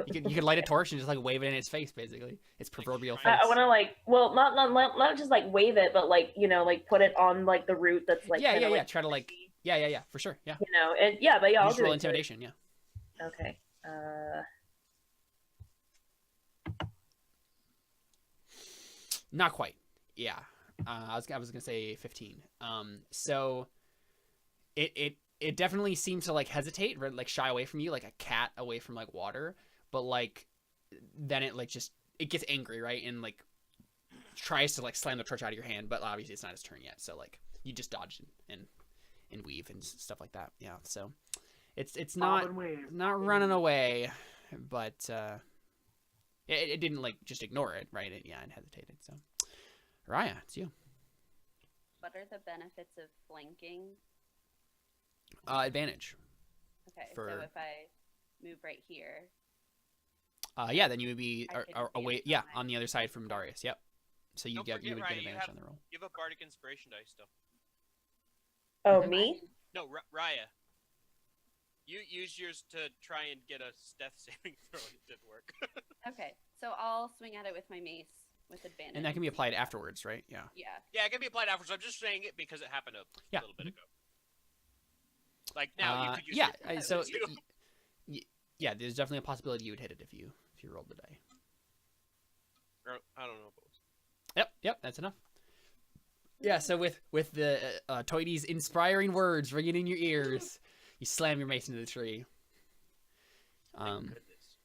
you could light a torch and just like wave it in its face, basically. Its proverbial face. I want to like, well, not just like wave it, but like like put it on like the root that's like. Yeah. Try to like, yeah, for sure. Yeah. And but yeah, I'll just do roll it. intimidation. Yeah. Okay. Not quite. Yeah. I was gonna say 15. So it definitely seems to like hesitate, or like shy away from you, like a cat away from like water. But like then it like just it gets angry, right? And like tries to like slam the torch out of your hand, but obviously it's not his turn yet. So like you just dodge and weave and stuff like that. Yeah. So it's not running away, but it didn't like just ignore it, right? It hesitated. So Raya, it's you. What are the benefits of flanking? Advantage. Okay, for... so if I move right here. Yeah, then you would be I could away. advance Yeah, on my- on the other side from Darius. Yep. So you Don't would forget, get Raya, advantage on the roll. You have a bardic inspiration dice still. Oh, Mhm. me? No, Raya. You used yours to try and get a death saving throw. And it didn't work. Okay, so I'll swing at it with my mace with advantage. And that can be applied afterwards, right? Yeah. Yeah. Yeah, it can be applied afterwards. I'm just saying it because it happened a Yeah. little bit ago. Like now, you could use yeah. it So too. yeah, there's definitely a possibility you would hit it if you rolled the die. Or, I don't know. Yep, that's enough. Yeah, so with the Toidy's inspiring words ringing in your ears, you slam your mace into the tree. Goodness.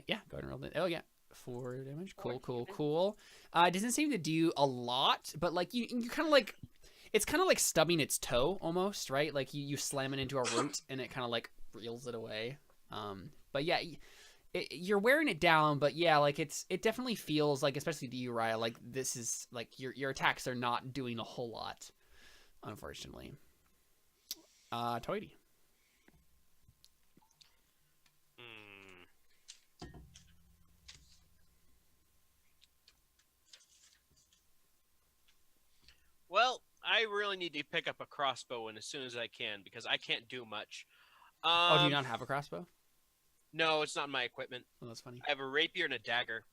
Yeah, go ahead and roll it. Oh yeah, 4 damage. Cool, 4 cool, damage. cool. It doesn't seem to do a lot, but like you kind of like, it's kind of like stubbing its toe almost, right? Like you slam it into a root and it kind of like reels it away. But yeah. You're wearing it down, but yeah, like it definitely feels like, especially to you, Raya, like this is like your attacks are not doing a whole lot, unfortunately. Toidy. Well, I really need to pick up a crossbow as soon as I can because I can't do much. Do you not have a crossbow? No, it's not in my equipment. Oh, that's funny. I have a rapier and a dagger.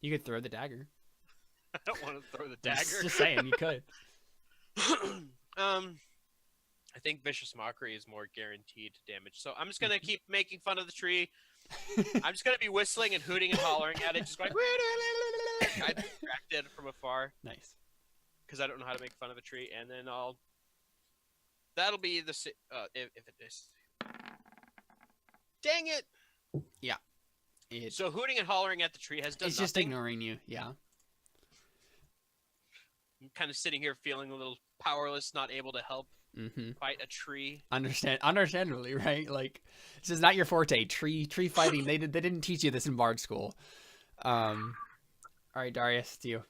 You could throw the dagger. I don't want to throw the dagger. Just saying, you could. I think vicious mockery is more guaranteed damage, so I'm just gonna keep making fun of the tree. I'm just gonna be whistling and hooting and hollering at it, just going. I'm distracted from afar. Nice. Because I don't know how to make fun of a tree, and then that'll be the if it is. Dang it! Yeah. So hooting and hollering at the tree has done It's nothing. just ignoring you. Yeah. I'm kind of sitting here feeling a little powerless, not able to help fight a tree. Understandably, right? Like, this is not your forte. Tree fighting. They didn't teach you this in Bard school. All right, Darius, it's you.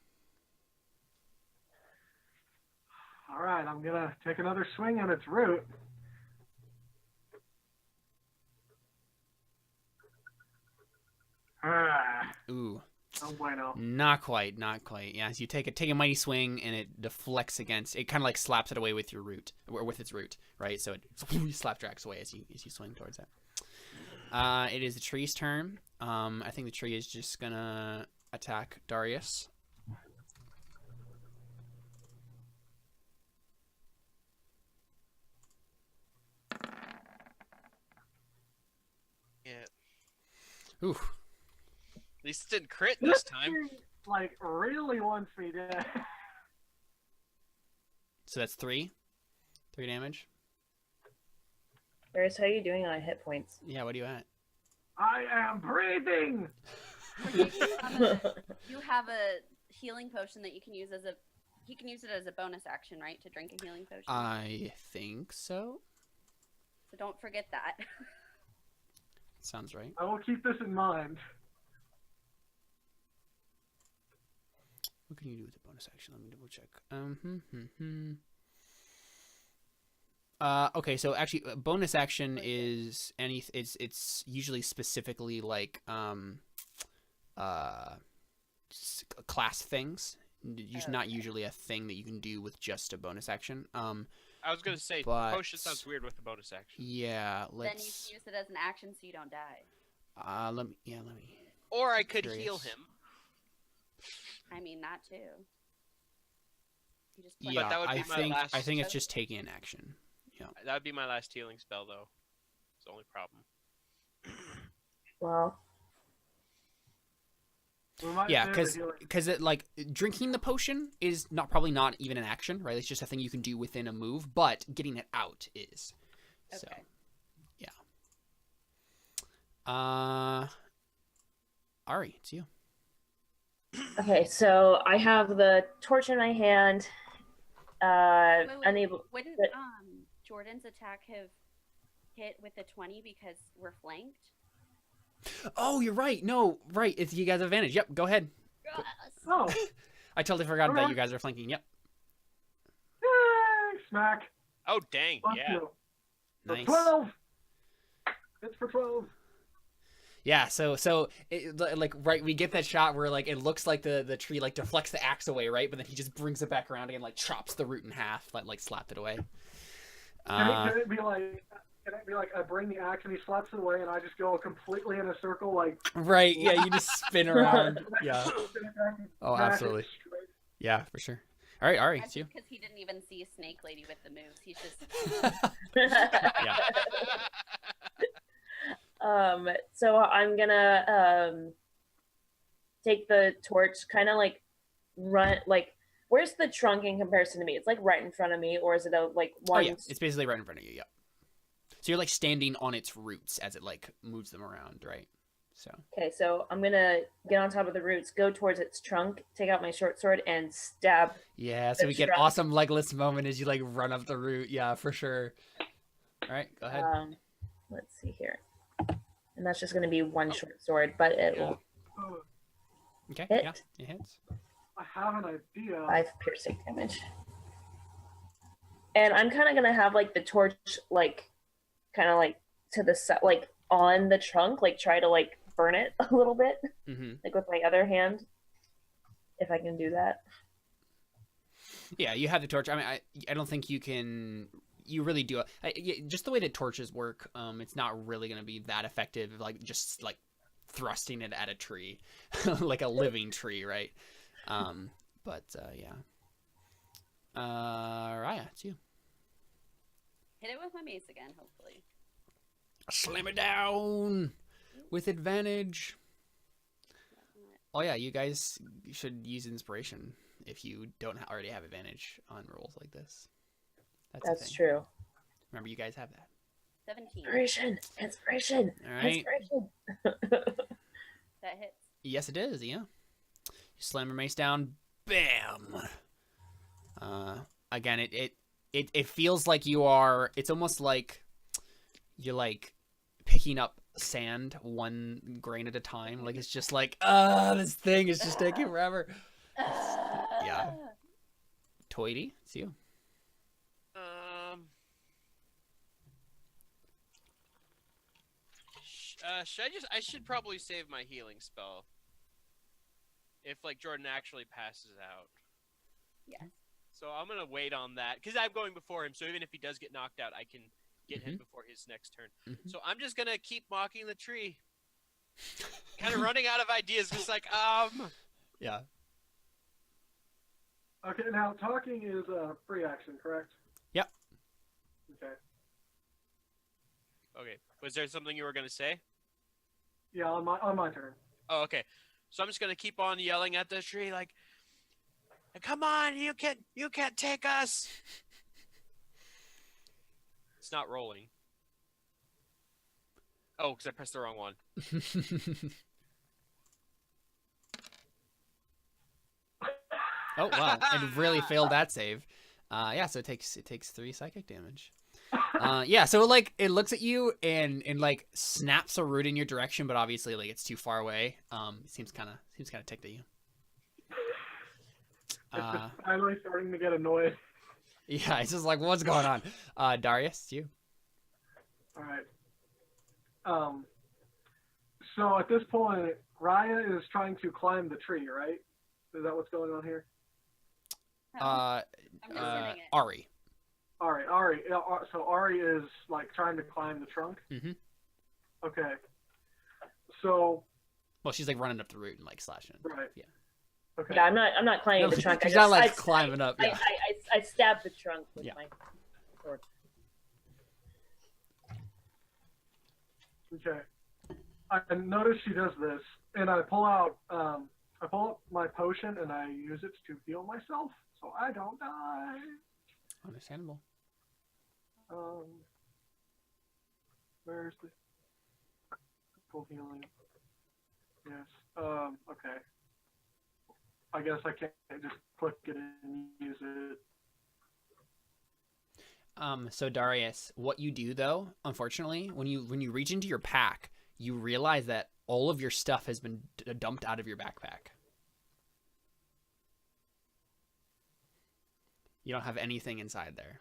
All right, I'm gonna take another swing at its root. Ooh. Oh bueno. Not quite. Yeah, as you take a mighty swing and it deflects against, it kind of like slaps it away with your root, or with its root, right? So it slapdrags away as you swing towards that. It is the tree's turn. I think the tree is just gonna attack Darius. Yeah. Ooh. At least it didn't crit this time. tree, like, really wants me dead. So that's 3 damage. Darius, how are you doing on hit points? Yeah, what are you at? I am breathing! You have a healing potion that you can use he can use it as a bonus action, right? To drink a healing potion. I think so. So don't forget that. Sounds right. I will keep this in mind. What can you do with a bonus action? Let me double check. Okay, so actually, a bonus action is it's usually specifically like class things. Not usually a thing that you can do with just a bonus action. I was gonna say but- potion sounds weird with the bonus action. Yeah, Then you can let's. use it as an action so you don't die. Let me. Or I could Curious. heal him. I mean, that too. You just Yeah, that would be my last- I think it's just taking an action. Yeah. That would be my last healing spell, though. It's the only problem. Well, We might Yeah, save the healing. because it like drinking the potion is probably not even an action, right? It's just a thing you can do within a move, but getting it out is. So, Okay. yeah. Ari, it's you. okay, so I have the torch in my hand. Wait, Unable. Wouldn't Jordan's attack have hit with a 20 because we're flanked? Oh, you're right. No, right. It's you guys have advantage. Yep, go ahead. Yes. Oh, I totally forgot that Alright. you guys are flanking. Yep. yay! Smack. Oh, dang. Fuck Yeah. you. For Nice. 12! It's for 12. Yeah, so like right, we get that shot where like it looks like the tree like deflects the axe away, right? But then he just brings it back around again, like chops the root in half, like slapped it away. Can it be like? Can it be like I bring the axe and he slaps it away and I just go completely in a circle like? Right. Yeah, you just spin around. Yeah. Oh, absolutely. Yeah, for sure. All right, Ari, it's you. Because he didn't even see Snake Lady with the moves. He's just. Yeah. So I'm gonna take the torch, kind of like run like. Where's the trunk in comparison to me? It's like right in front of me, or is it a like one? Oh yeah, it's basically right in front of you. Yeah. So you're like standing on its roots as it like moves them around, right? So. Okay, so I'm gonna get on top of the roots, go towards its trunk, take out my short sword, and stab. Yeah, so we get awesome legless moment as you like run up the root. Yeah, for sure. All right, go ahead. Let's see here, and that's just gonna be one short sword, but it will. Okay. Hit. Yeah, it hits. I have an idea. 5 piercing damage. And I'm kind of gonna have like the torch, like, kind of like to the side, like on the trunk, like try to like burn it a little bit, like with my other hand, if I can do that. Yeah, you have the torch. I mean, I don't think you can. You really do. Just the way that torches work, it's not really going to be that effective. Like just like thrusting it at a tree, like a living tree, right? But yeah. Raya, it's you. Hit it with my mace again, hopefully. Slam it down with advantage. Oh yeah, you guys should use inspiration if you don't already have advantage on rolls like this. That's true. Remember, you guys have that. 17. Inspiration. All right. Inspiration. That hits. Yes, it is. Yeah. You slam your mace down. Bam. Again, it feels like you are. It's almost like you're like picking up sand one grain at a time. Like it's just like this thing is just taking forever. Yeah. Toity, it's you. I should probably save my healing spell. If like Jordan actually passes out. Yes. So I'm gonna wait on that because I'm going before him. So even if he does get knocked out, I can get him before his next turn. So I'm just gonna keep mocking the tree. Kind of running out of ideas. Just like Yeah. Okay, now talking is a free action, correct? Yep. Okay. Okay. Was there something you were gonna say? Yeah, on my turn. Oh, okay. So I'm just gonna keep on yelling at the tree, like, "Come on, you can't take us." It's not rolling. Oh, because I pressed the wrong one. Oh wow! And really failed that save. Yeah, so it takes 3 psychic damage. Yeah, so like it looks at you and like snaps a root in your direction, but obviously like it's too far away. It seems kind of ticked at you. It's just finally starting to get annoyed. Yeah, it's just like what's going on? Darius, it's you. All right. So at this point, Raya is trying to climb the tree, right? Is that what's going on here? I'm just hitting it. Ari. Ari. So Ari is like trying to climb the trunk. Okay. So. Well, she's like running up the root and like slashing. Right. Yeah. Okay. Yeah, I'm not climbing the trunk. She's not like climbing up. Yeah. I stabbed the trunk with my sword. Okay. I notice she does this, and I pull out my potion and I use it to heal myself, so I don't die. Understandable. Where's the full healing? Yes. Okay. I guess I can't just click it and use it. So Darius, what you do though, unfortunately, when you reach into your pack, you realize that all of your stuff has been dumped out of your backpack. You don't have anything inside there.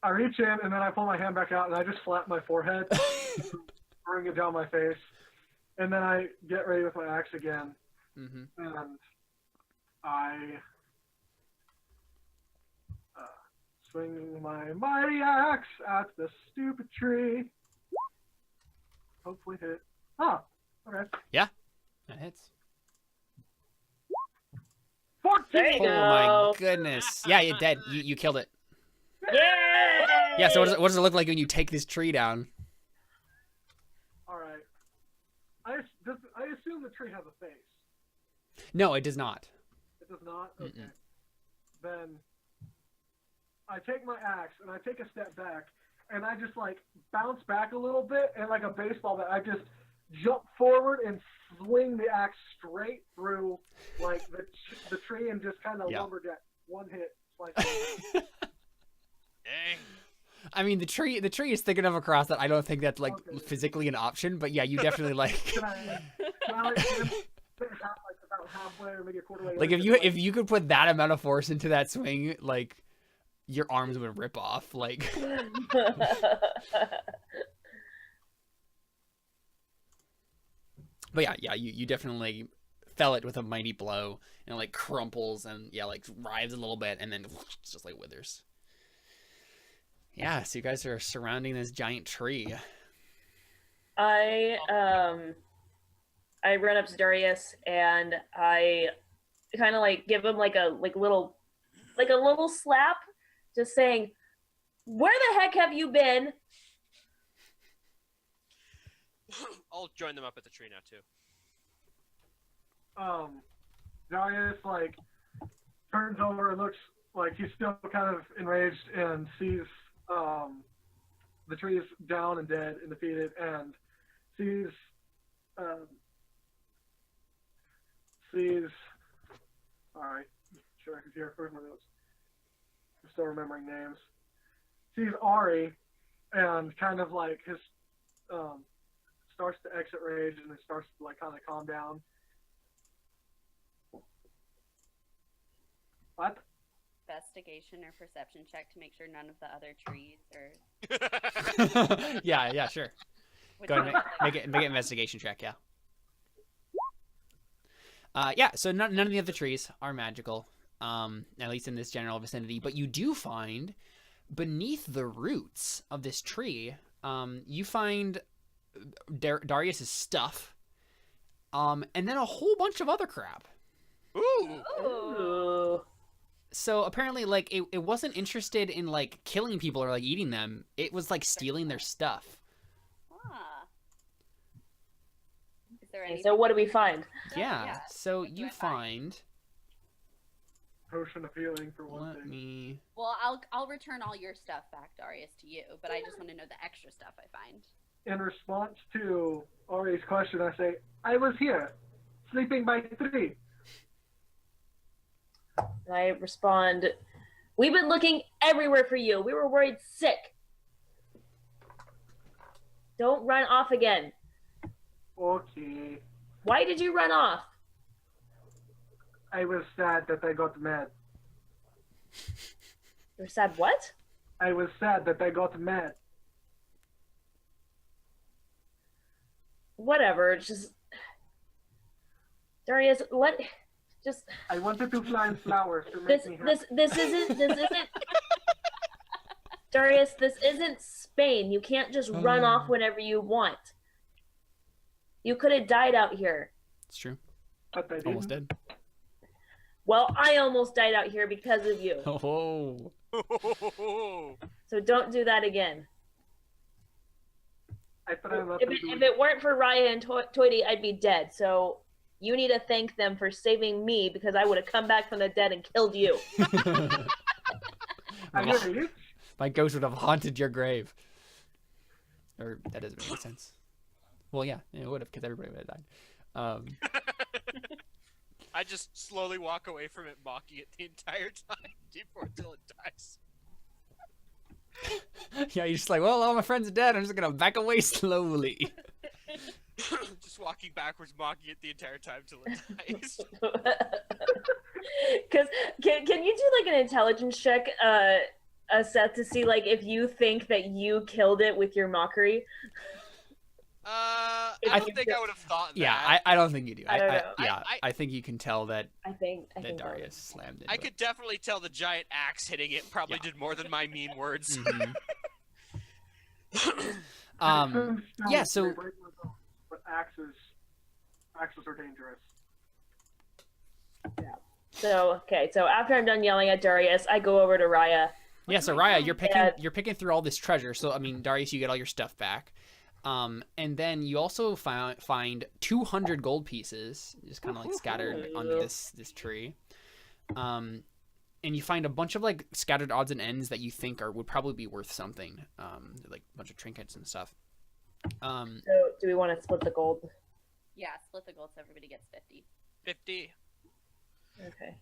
I reach in and then I pull my hand back out and I just slap my forehead. bring it down my face, and then I get ready with my axe again, and I swing my mighty axe at the stupid tree. Hopefully hit. Ah, okay. Yeah, that hits. 14! There you Oh go. my goodness. Yeah, you're dead. You killed it. Yay! Yeah, so what does it look like when you take this tree down? All right. I assume the tree has a face. No, it does not. It does not? Okay. Then I take my axe and I take a step back and I just like bounce back a little bit and like a baseball bat, I just jump forward and swing the axe straight through like the tree and just kind of lumberjack one hit. Like, Dang. I mean, the tree is thick enough across that I don't think that's like physically an option. But yeah, you definitely like. Can I like, about halfway or maybe a quarter way? Like if you could put that amount of force into that swing, like your arms would rip off. Like. But yeah, you definitely fell it with a mighty blow, and it like crumples and like writhes a little bit, and then it's just like withers. Yeah, so you guys are surrounding this giant tree. I run up to Darius and I kind of like give him like a little slap, just saying, "Where the heck have you been?" I'll join them up at the tree now too. Darius like turns over and looks like he's still kind of enraged and sees the tree is down and dead and defeated, and sees all right, sure I can see her first one of those. I'm still remembering names. Sees Ari and kind of like his starts to exit rage and it starts to like kind of calm down. What? Investigation or perception check to make sure none of the other trees are. yeah, sure. Go ahead, make it investigation check. Yeah. So none of the other trees are magical, at least in this general vicinity. But you do find beneath the roots of this tree, you find Darius's stuff, and then a whole bunch of other crap. Ooh. So apparently, like, it wasn't interested in like killing people or like eating them. It was like stealing their stuff. Is there any? So what do we find? Yeah. So you find. Potion of healing for one thing. Well, I'll return all your stuff back, Darius, to you. But I just want to know the extra stuff I find. In response to Ari's question, I say, "I was here, sleeping by the tree." And I respond, "We've been looking everywhere for you. We were worried sick. Don't run off again." Okay. Why did you run off? I was sad that I got mad. You're sad what? I was sad that I got mad. Whatever, just... Darius, I wanted to find flowers to make me happy. This isn't... Darius, this isn't Spain. You can't just run off whenever you want. You could have died out here. It's true. But I didn't. Almost dead. Well, I almost died out here because of you. Oh. So don't do that again. I try not If to do it weren't for Raya and Toity, I'd be dead. So you need to thank them for saving me, because I would have come back from the dead and killed you. I hear you. My ghost would have haunted your grave. Or that doesn't make sense. Well, yeah, it would have, because everybody would have died. I just slowly walk away from it, mocking it the entire time until it dies. Yeah, you're just like, well, all my friends are dead. I'm just gonna back away slowly. Just walking backwards, mocking it the entire time till it dies. Because can you do like an intelligence check, Seth, to see like if you think that you killed it with your mockery? I I don't think I would have thought that. Yeah, I don't think you do. I don't know. I think you can tell that I think Darius slammed it. I could definitely tell the giant axe hitting it probably did more than my mean words. Mm-hmm. Yeah, so but axes are dangerous. Yeah. So after I'm done yelling at Darius, I go over to Raya. yeah, so Raya, you're picking through all this treasure. So I mean, Darius, you get all your stuff back. And then you also find 200 gold pieces, just kind of like scattered under this tree. And you find a bunch of like scattered odds and ends that you think would probably be worth something, like a bunch of trinkets and stuff. So do we want to split the gold? Yeah, split the gold so everybody gets 50. 50. Okay.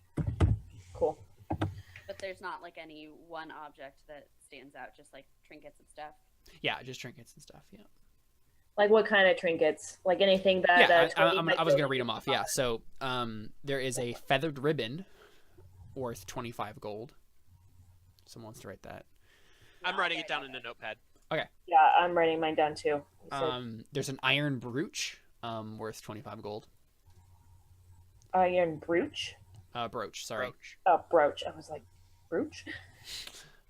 Cool. But there's not like any one object that stands out, just like trinkets and stuff. Yeah, just trinkets and stuff. Yeah. Like what kind of trinkets? Like anything that? Yeah, I was gonna read them off. Yeah. So there is a feathered ribbon worth 25 gold. Someone wants to write that. I'm writing it down in a notepad. Okay. Yeah, I'm writing mine down too. There's an iron brooch worth 25 gold. Iron brooch? Brooch, sorry. Brooch. Oh, brooch. I was like, brooch?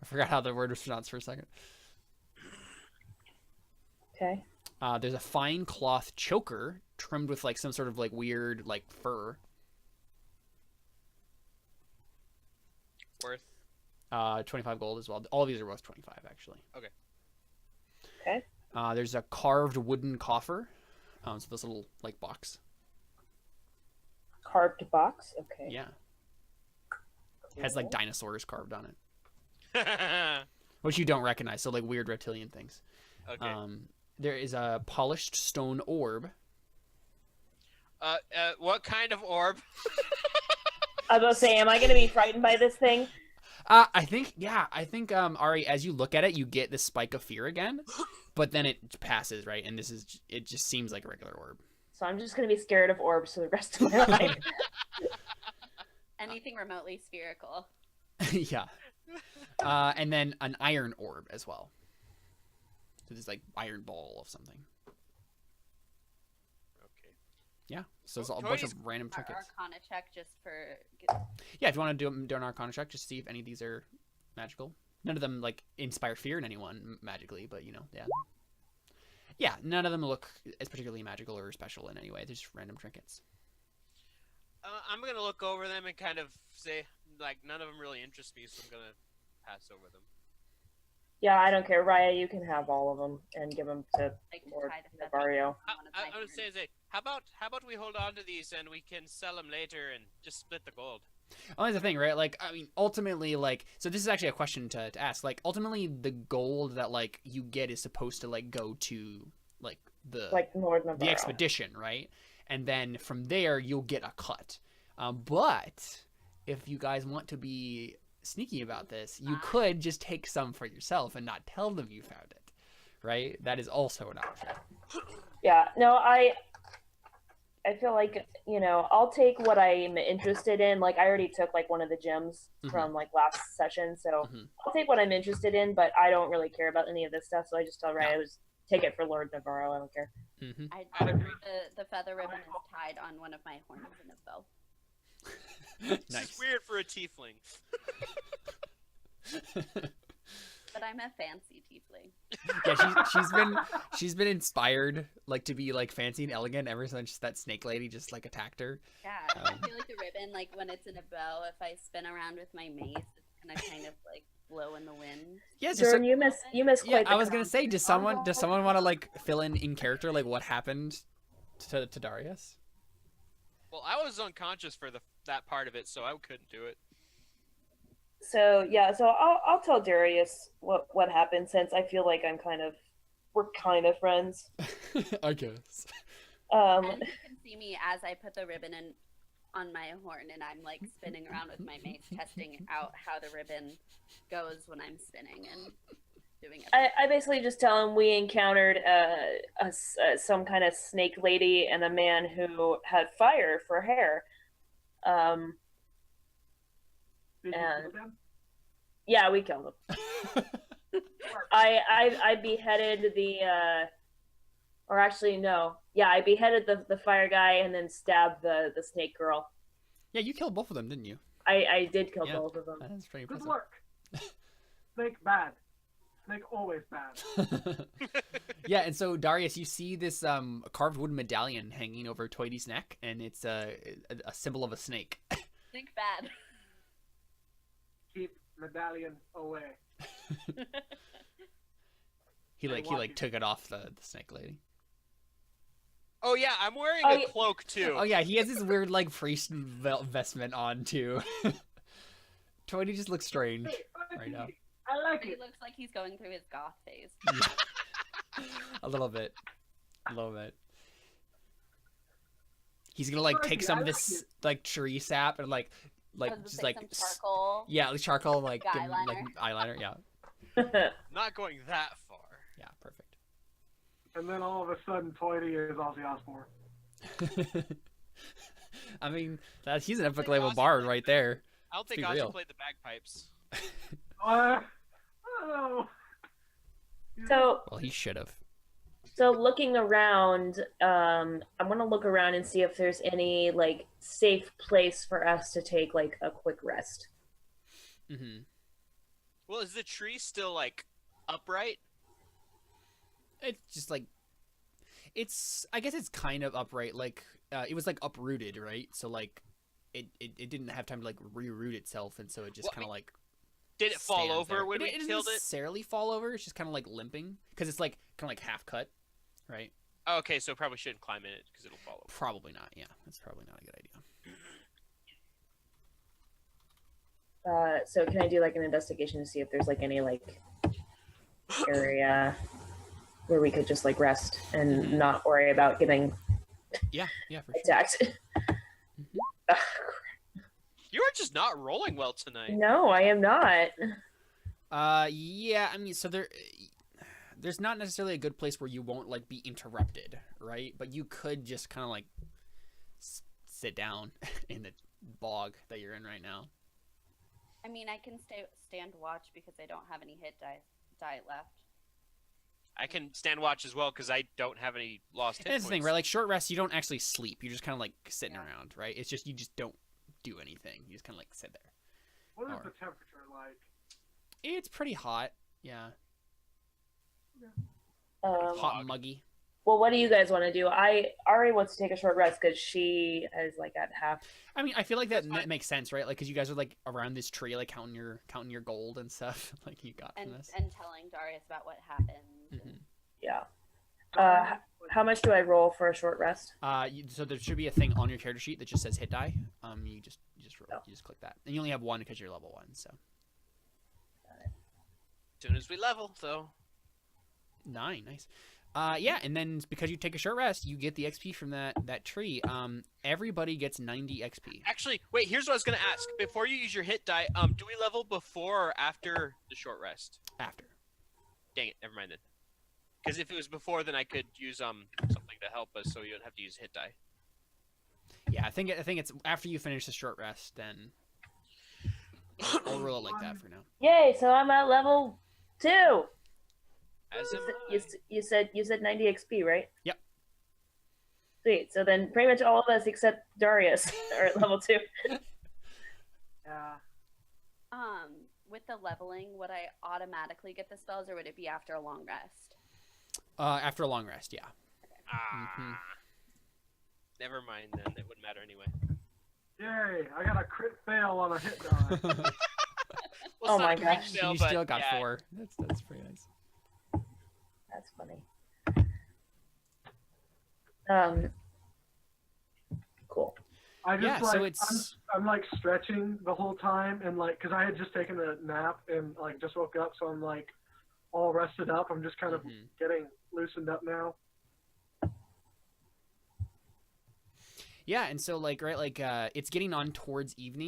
I forgot how the word was pronounced for a second. Okay. There's a fine cloth choker trimmed with like some sort of like weird like fur. Worth? 25 gold as well. All of these are worth 25 actually. Okay. Okay. There's a carved wooden coffer. So this little like box. Carved box? Okay. Yeah. Cool. Has like dinosaurs carved on it. Which you don't recognize, so like weird reptilian things. Okay. There is a polished stone orb. What kind of orb? I was about to say, am I going to be frightened by this thing? I think, Ari, as you look at it, you get this spike of fear again, but then it passes, right? And it just seems like a regular orb. So I'm just going to be scared of orbs for the rest of my life. Anything remotely spherical. Yeah. And then an iron orb as well. So this like iron ball of something. Okay. Yeah. So it's a bunch of random trinkets. Arcana check just for. Yeah, if you want to do an Arcana check, just see if any of these are magical. None of them like inspire fear in anyone magically, but yeah. Yeah, none of them look as particularly magical or special in any way. They're just random trinkets. I'm gonna look over them and kind of say, like, none of them really interest me, so I'm gonna pass over them. Yeah, I don't care. Raya, you can have all of them and give them to Lord Navarro. I would say, how about we hold on to these and we can sell them later and just split the gold. Well, that's the thing, right? Like, I mean, ultimately, like, so this is actually a question to ask. Like, ultimately, the gold that like you get is supposed to like go to like the expedition, right? And then from there, you'll get a cut. But if you guys want to be sneaky about this, you could just take some for yourself and not tell them you found it, right? That is also an option. Yeah, no, I feel like, I'll take what I'm interested in. Like, I already took like one of the gems from like last session, so I'll take what I'm interested in, but I don't really care about any of this stuff, so I just tell Ray I was take it for Lord Navarro. I don't care. I'd agree. The feather ribbon is tied on one of my horns in a bow. Nice. This is weird for a tiefling. But I'm a fancy tiefling. Yeah, she's been inspired like to be like fancy and elegant ever since that snake lady just like attacked her. Yeah, I feel like the ribbon, like when it's in a bow, if I spin around with my mace, it's gonna kind of like blow in the wind. Yeah, Jordan, you miss quite the I was gonna say, does someone want to like fill in character like what happened to Darius? Well, I was unconscious for that part of it, so I couldn't do it. So yeah, so I'll tell Darius what happened, since I feel like we're kind of friends. I guess. And you can see me as I put the ribbon on my horn, and I'm like spinning around with my mace, testing out how the ribbon goes when I'm spinning and doing it. I basically just tell him we encountered some kind of snake lady and a man who had fire for hair. Yeah, we killed him. I beheaded Or actually, no. Yeah, I beheaded the fire guy and then stabbed the snake girl. Yeah, you killed both of them, didn't you? I did kill both of them. That's pretty Good impressive. work. Snake bad. Snake always bad. Yeah, and so Darius, you see this carved wooden medallion hanging over Toidy's neck, and it's a symbol of a snake. Think bad. Keep medallion away. He took it off the snake lady. Oh yeah, I'm wearing a cloak too. Oh yeah, he has this weird like priest vestment on too. Toity just looks strange right now. I like He it. looks like he's going through his goth phase. A little bit. He's gonna like take some of this like tree sap and like just like some charcoal. Yeah, like charcoal like Like give him, like eyeliner. Yeah. Not going that far. Yeah, perfect. And then all of a sudden, Toity is Ozzy Osbourne. I mean, he's an epic level bard right there. I don't think be Ozzy real. played the bagpipes. I don't know. So Well, he should have. So looking around, I want to look around and see if there's any like safe place for us to take like a quick rest. Mm-hmm. Well, is the tree still like upright? It's just like, I guess it's kind of upright. Like, it was like uprooted, right? So like, it didn't have time to like reroot itself, and so it just kind of like. Did it fall over there. when we It killed doesn't it? necessarily fall over. It's just kind of like limping because it's like kind of like half cut, right? Oh, okay, so probably shouldn't climb in it because it'll fall over. Probably not. Yeah, that's probably not a good idea. So can I do like an investigation to see if there's like any like area where we could just like rest and not worry about getting Yeah, for sure. attacked? You are just not rolling well tonight. No, I am not. Yeah. I mean, so there's not necessarily a good place where you won't like be interrupted, right? But you could just kind of like sit down in the bog that you're in right now. I mean, I can stand watch because I don't have any hit die left. I can stand watch as well because I don't have any lost hit And that's the thing, points. right? Like short rest, you don't actually sleep. You're just kind of like sitting around, right? It's just you just don't do anything. You just kind of like sit there. What is Or- the temperature like? It's pretty hot. Yeah, Um, hot and muggy. well, what do you guys want to do? Ari wants to take a short rest because she is like at half. I mean, I feel like that That's fine. makes sense, right? Like, because you guys are like around this tree, like counting your gold and stuff, like you got from And this. and telling Darius about what happened. Mhm. Yeah. How much do I roll for a short rest? So there should be a thing on your character sheet that just says hit die. You just roll, Oh. you just click that, and you only have one because you're level 1. So As soon as we level, though. 9, nice. Yeah, and then because you take a short rest, you get the XP from that tree. Everybody gets 90 XP. Actually, wait, here's what I was going to ask. Before you use your hit die, do we level before or after the short rest? After. Dang it, never mind then. Because if it was before, then I could use something to help us so you don't have to use hit die. Yeah, I think it's after you finish the short rest, then I'll roll it like that for now. Yay! So I'm at level 2. As am You said 90 XP, right? Yep. Sweet. So then pretty much all of us except Darius are at level 2. Yeah. With the leveling, would I automatically get the spells, or would it be after a long rest? After a long rest, yeah. Ah. Never mind then. It wouldn't matter anyway. Yay! I got a crit fail on a hit die. Well, Oh it's my not a crit gosh. fail, You but still got yeah. 4. That's pretty nice. That's funny. Cool. I just Yeah, like so it's I'm like stretching the whole time and like because I had just taken a nap and like just woke up, so I'm like all rested up. I'm just kind of Mhm. getting loosened up now. Yeah, and so like right, like it's getting on towards evening.